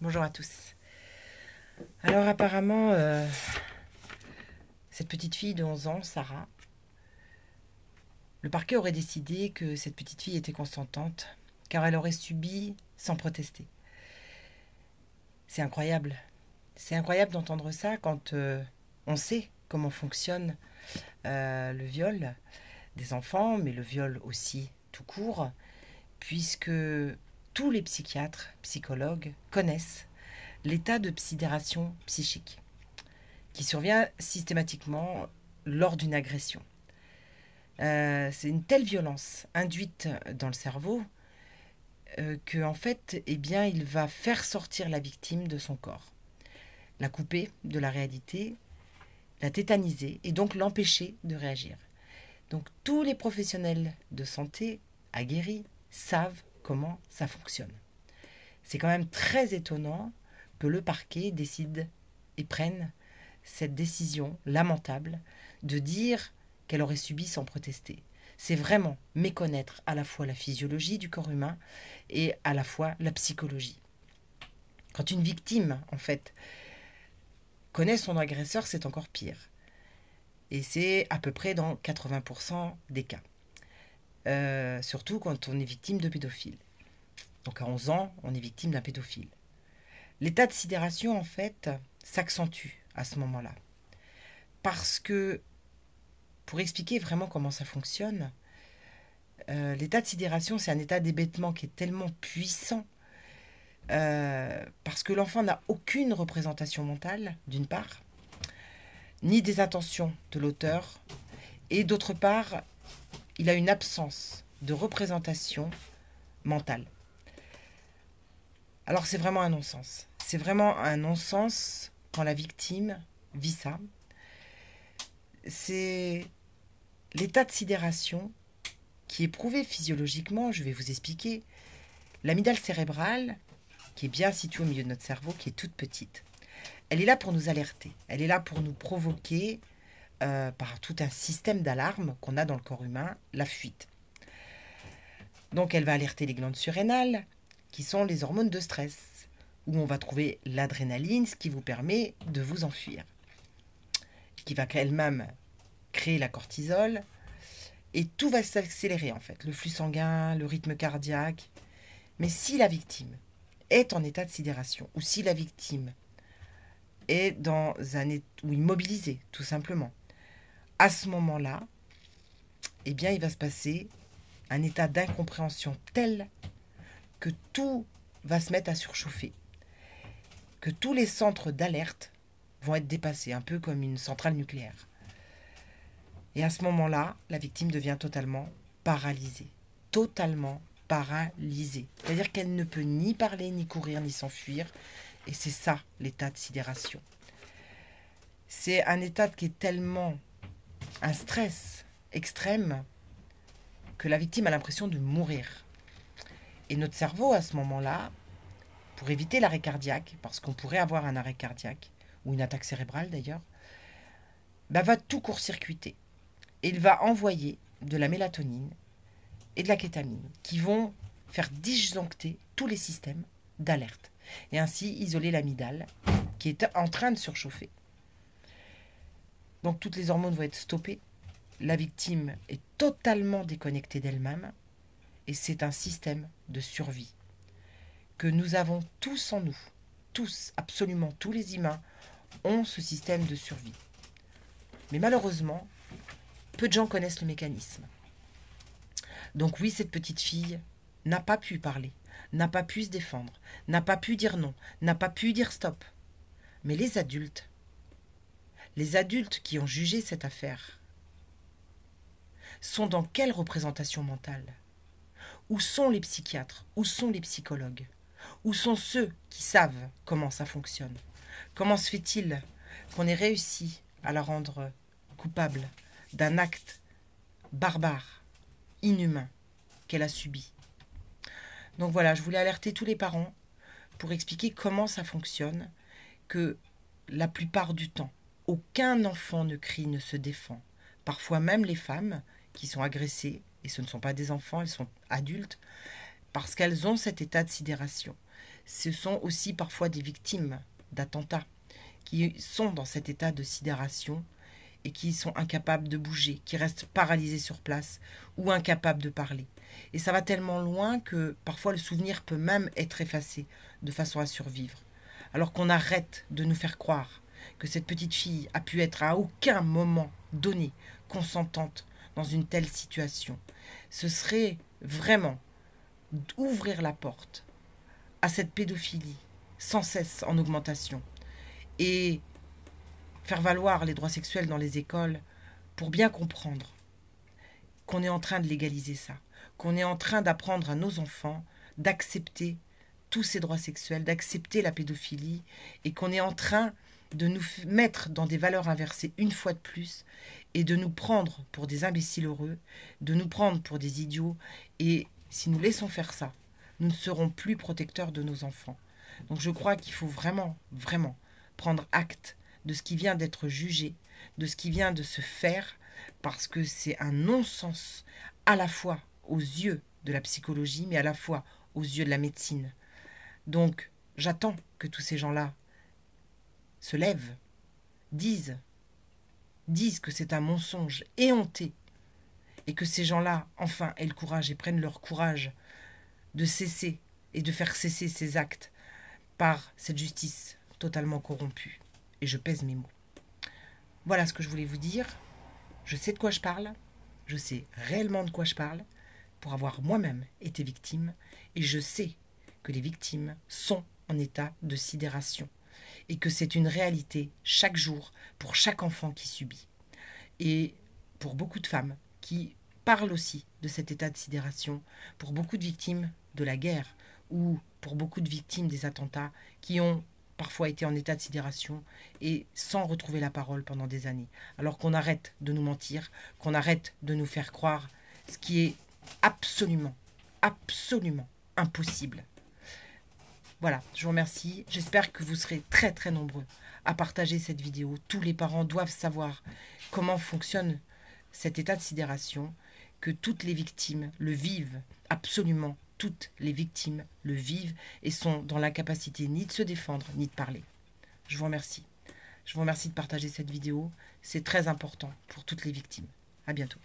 Bonjour à tous. Alors apparemment, cette petite fille de 11 ans, Sarah, le parquet aurait décidé que cette petite fille était consentante, car elle aurait subi sans protester. C'est incroyable. C'est incroyable d'entendre ça quand on sait comment fonctionne le viol des enfants, mais le viol aussi tout court, puisque tous les psychiatres, psychologues connaissent l'état de sidération psychique qui survient systématiquement lors d'une agression. C'est une telle violence induite dans le cerveau que en fait, eh bien, il va faire sortir la victime de son corps, la couper de la réalité, la tétaniser et donc l'empêcher de réagir. Donc tous les professionnels de santé aguerris savent comment ça fonctionne. C'est quand même très étonnant que le parquet décide et prenne cette décision lamentable de dire qu'elle aurait subi sans protester. C'est vraiment méconnaître à la fois la physiologie du corps humain et à la fois la psychologie. Quand une victime, en fait, connaît son agresseur, c'est encore pire. Et c'est à peu près dans 80% des cas. Surtout quand on est victime de pédophile. Donc à 11 ans, on est victime d'un pédophile. L'état de sidération, en fait, s'accentue à ce moment-là. Parce que, pour expliquer vraiment comment ça fonctionne, l'état de sidération, c'est un état d'hébétement qui est tellement puissant parce que l'enfant n'a aucune représentation mentale, d'une part, ni des intentions de l'auteur, et d'autre part, il a une absence de représentation mentale. Alors c'est vraiment un non-sens. C'est vraiment un non-sens quand la victime vit ça. C'est l'état de sidération qui est prouvé physiologiquement, je vais vous expliquer. L'amygdale cérébrale, qui est bien située au milieu de notre cerveau, qui est toute petite, elle est là pour nous alerter. Elle est là pour nous provoquer, par tout un système d'alarme qu'on a dans le corps humain, la fuite. Donc elle va alerter les glandes surrénales, qui sont les hormones de stress, où on va trouver l'adrénaline, ce qui vous permet de vous enfuir, qui va elle-même créer la cortisol, et tout va s'accélérer en fait, le flux sanguin, le rythme cardiaque. Mais si la victime est en état de sidération, ou si la victime est dans un état ou immobilisée, tout simplement, à ce moment-là, eh bien, il va se passer un état d'incompréhension tel que tout va se mettre à surchauffer, que tous les centres d'alerte vont être dépassés, un peu comme une centrale nucléaire. Et à ce moment-là, la victime devient totalement paralysée. Totalement paralysée. C'est-à-dire qu'elle ne peut ni parler, ni courir, ni s'enfuir. Et c'est ça, l'état de sidération. C'est un état qui est tellement un stress extrême que la victime a l'impression de mourir. Et notre cerveau, à ce moment-là, pour éviter l'arrêt cardiaque, parce qu'on pourrait avoir un arrêt cardiaque, ou une attaque cérébrale d'ailleurs, va tout court-circuiter. Et il va envoyer de la mélatonine et de la kétamine qui vont faire disjoncter tous les systèmes d'alerte et ainsi isoler l'amygdale qui est en train de surchauffer. Donc toutes les hormones vont être stoppées, la victime est totalement déconnectée d'elle-même et c'est un système de survie que nous avons tous en nous. Tous, absolument tous les humains ont ce système de survie. Mais malheureusement, peu de gens connaissent le mécanisme. Donc oui, cette petite fille n'a pas pu parler, n'a pas pu se défendre, n'a pas pu dire non, n'a pas pu dire stop. Mais les adultes qui ont jugé cette affaire, sont dans quelle représentation mentale? Où sont les psychiatres? Où sont les psychologues? Où sont ceux qui savent comment ça fonctionne? Comment se fait-il qu'on ait réussi à la rendre coupable d'un acte barbare, inhumain qu'elle a subi? Donc voilà, je voulais alerter tous les parents pour expliquer comment ça fonctionne, que la plupart du temps, aucun enfant ne crie, ne se défend. Parfois même les femmes qui sont agressées, et ce ne sont pas des enfants, elles sont adultes, parce qu'elles ont cet état de sidération. ce sont aussi parfois des victimes d'attentats qui sont dans cet état de sidération et qui sont incapables de bouger, qui restent paralysés sur place ou incapables de parler. Et ça va tellement loin que parfois le souvenir peut même être effacé de façon à survivre. Alors qu'on arrête de nous faire croire que cette petite fille a pu être à aucun moment donné consentante dans une telle situation. Ce serait vraiment ouvrir la porte à cette pédophilie sans cesse en augmentation et faire valoir les droits sexuels dans les écoles pour bien comprendre qu'on est en train de légaliser ça, qu'on est en train d'apprendre à nos enfants d'accepter tous ces droits sexuels, d'accepter la pédophilie et qu'on est en train de nous mettre dans des valeurs inversées une fois de plus et de nous prendre pour des imbéciles heureux, de nous prendre pour des idiots. Et si nous laissons faire ça, nous ne serons plus protecteurs de nos enfants. Donc je crois qu'il faut vraiment, vraiment prendre acte de ce qui vient d'être jugé, de ce qui vient de se faire, parce que c'est un non-sens à la fois aux yeux de la psychologie, mais à la fois aux yeux de la médecine. Donc j'attends que tous ces gens-là se lèvent, disent que c'est un mensonge éhonté, et que ces gens-là, enfin, aient le courage et prennent leur courage de cesser et de faire cesser ces actes par cette justice totalement corrompue. Et je pèse mes mots. Voilà ce que je voulais vous dire. Je sais de quoi je parle. Je sais réellement de quoi je parle pour avoir moi-même été victime. Et je sais que les victimes sont en état de sidération. Et que c'est une réalité chaque jour pour chaque enfant qui subit. Et pour beaucoup de femmes qui parlent aussi de cet état de sidération, pour beaucoup de victimes de la guerre ou pour beaucoup de victimes des attentats qui ont parfois été en état de sidération et sans retrouver la parole pendant des années. Alors qu'on arrête de nous mentir, qu'on arrête de nous faire croire ce qui est absolument, absolument impossible. Voilà, je vous remercie. J'espère que vous serez très très nombreux à partager cette vidéo. Tous les parents doivent savoir comment fonctionne cet état de sidération, que toutes les victimes le vivent, absolument toutes les victimes le vivent et sont dans l'incapacité ni de se défendre ni de parler. Je vous remercie. Je vous remercie de partager cette vidéo. C'est très important pour toutes les victimes. À bientôt.